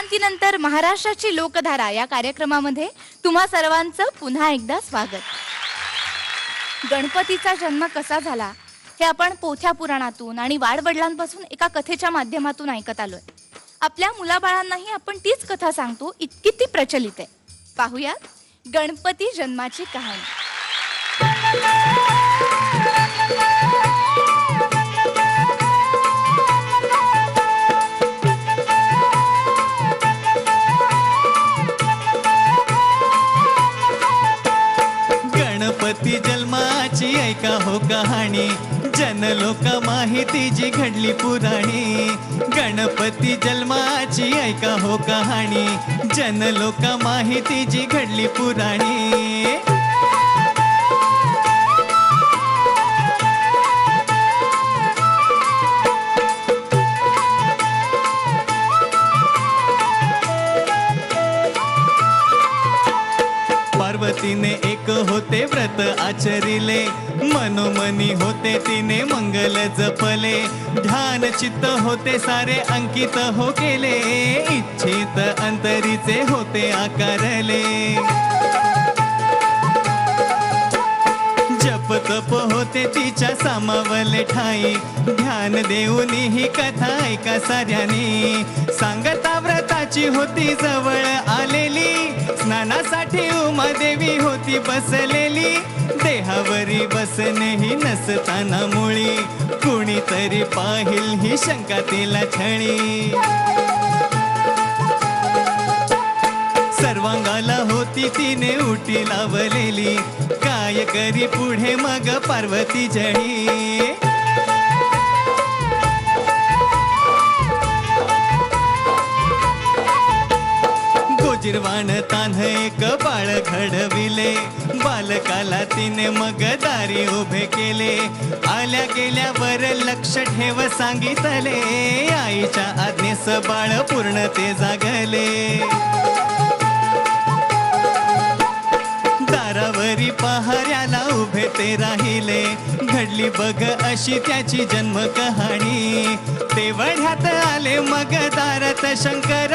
विश्रांतीनंतर महाराष्ट्राची लोकधारा या कार्यक्रमामध्ये तुम्हा सर्वांचं पुन्हा एकदा स्वागत। गणपतीचा जन्म कसा झाला हे आपण पोथ्या पुराणातून आणि वाडवडिलांपासून एका कथेच्या माध्यमातून ऐकत आलोय। आपल्या मुलाबाळांनाही आपण तीच कथा सांगतो, इतकी ती प्रचलित आहे। पाहूया गणपती जन्माची कहाणी। गणपती जन्माची ऐका हो कहाणी, जनलोक माहिती जी घडली पुराणी। गणपती जन्माची ऐका हो कहाणी, जनलोक माहिती जी घडली पुराणी। पार्वतीने एक होते व्रत आचरिले, मनोमनी होते तिने मंगल जपले। ध्यान चित्त होते सारे अंकित हो केले, इच्छित अंतरीचे होते आकारले। जप तप होते तिच्या सामावले ठाई, ध्यान देऊन ही कथा ऐका साऱ्यानी। सांगता व्रताची होती जवळ आलेली, स्नानासाठी उमा देवी होती बसलेली। देहावरी बसणे ही नसताना मुळी, कुणीतरी पाहिल ही शंका तिला छळी। सर्वांगाला होती तिने उटी लावलेली, काय करी पुढे मग पार्वती जळी। गोजिरवाण तान्ह एक बाळ घडविले, बालकाला तिने मग दारी उभे केले। आल्या गेल्यावर लक्ष ठेव सांगितले, आईच्या आज्ञेस बाळ पूर्ण ते जागले। दारावरी पहाऱ्याला उभे ते राहिले, घडली बघ अशी त्याची जन्म कहाणी। तेवढ्यात आले मग दारात शंकर,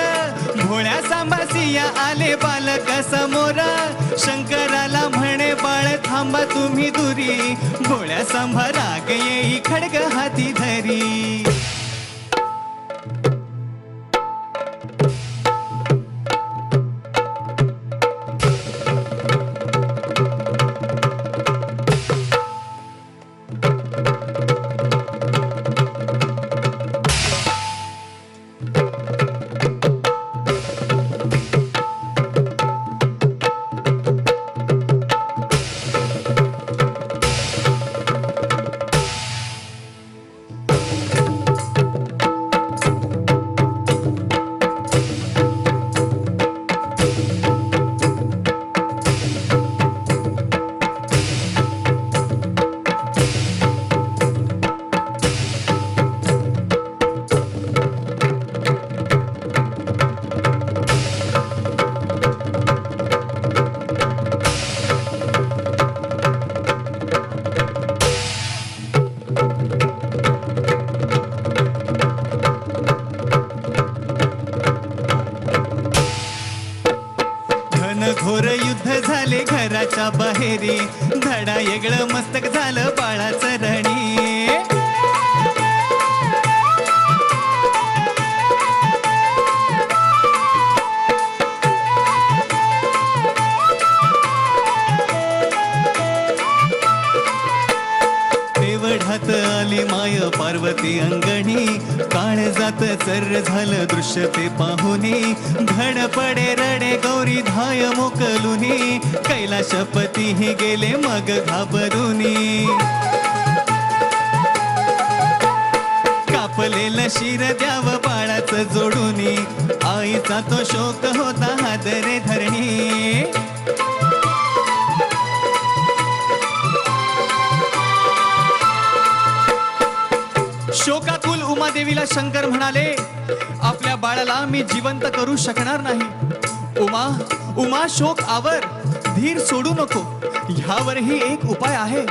भोळ्या सांभासिया आले बालक समोर। शंकराला म्हणे बाळ थांबा तुम्ही दुरी, भोळ्या सांभा राग येई खडग हाती धरी। घोर युद्ध झाले घराच्या बाहेरी, धडा येगळं मस्तक झालं बाळाचं रणी। तेवढ्यात आली माय पार्वती अंगणी, काळजात चर्र झालं दृश्य ते पाहुनी। धडपडे रडे गौरी धाय मोकलुनी, कैलाशपतीही गेले मग घाबरुनी। कापलेलं शिर द्याव बाळाचं जोडुनी, आईचा तो शोक होता हादरे धरणी। शोकाकुल उमादेवीला शंकर म्हणाले, आपल्या बाळाला मी जिवंत करू शकणार नाही। उमा उमा शोक आवर, धीर सोडू नको, ह्यावरही एक उपाय आहे।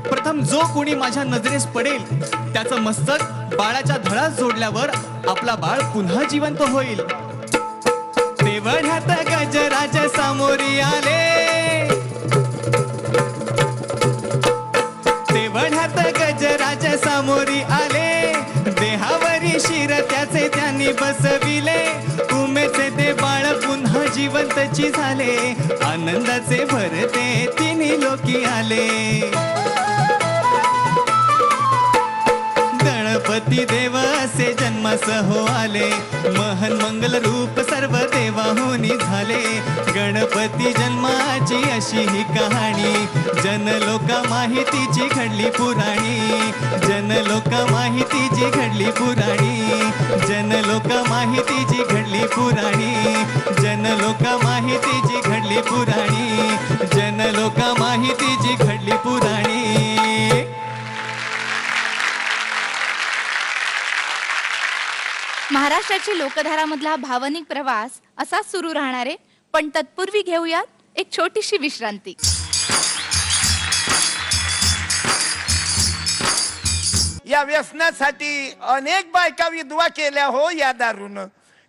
प्रथम जो कोणी माझ्या नजरेस पडेल त्याचं मस्तक बाळाच्या धडास जोडल्यावर आपला बाळ पुन्हा जिवंत होईल। तेवढ्यात गजराज सामोरी आले, तेवढ्यात गजराज सामोरी आले, देहावरी शिर त्याचे त्यांनी बसविले, उमेचे ते बाळ पुन्हा जिवंतची झाले, आनंदाचे भरते तिन्ही लोकी आले. गणपती देव असे जन्मास हो आले, महन मंगल रूप सर्व देवाहुनी झाले, गणपती जन्माची अशी ही कहाणी, जनलोका माहितीची घडली पुराणी, जनलोका माहितीची घडली पुराणी, जनलोका माहितीची घडली पुराणी, जनलोका माहितीची घडली पुराणी, जनलोका माहितीची घडली पुराणी. महाराष्ट्राची लोकधारामधला भावनिक प्रवास असाच सुरू राहणार आहे, पण तत्पूर्वी घेऊयात एक छोटीशी विश्रांती. या व्यसनासाठी अनेक बायका विधवा केल्या हो या दारून,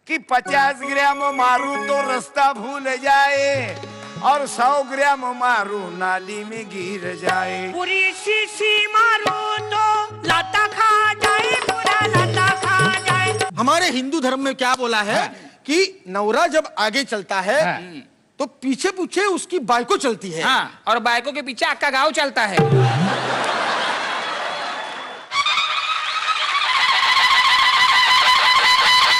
कि 50 ग्राम मारू तो रस्ता भूल जाए और 100 ग्राम मारू नाली में गिर जाए. पूरी शीशी मारो तो लाता खा जाए, पूरा लाता खा जाए. हमारे हिंदू धर्म में क्या बोला है कि नवरा जब आगे चलता है तो पीछे पीछे उसकी बायको चलती है. हाँ, और बायको के पीछे आपका गांव चलता है.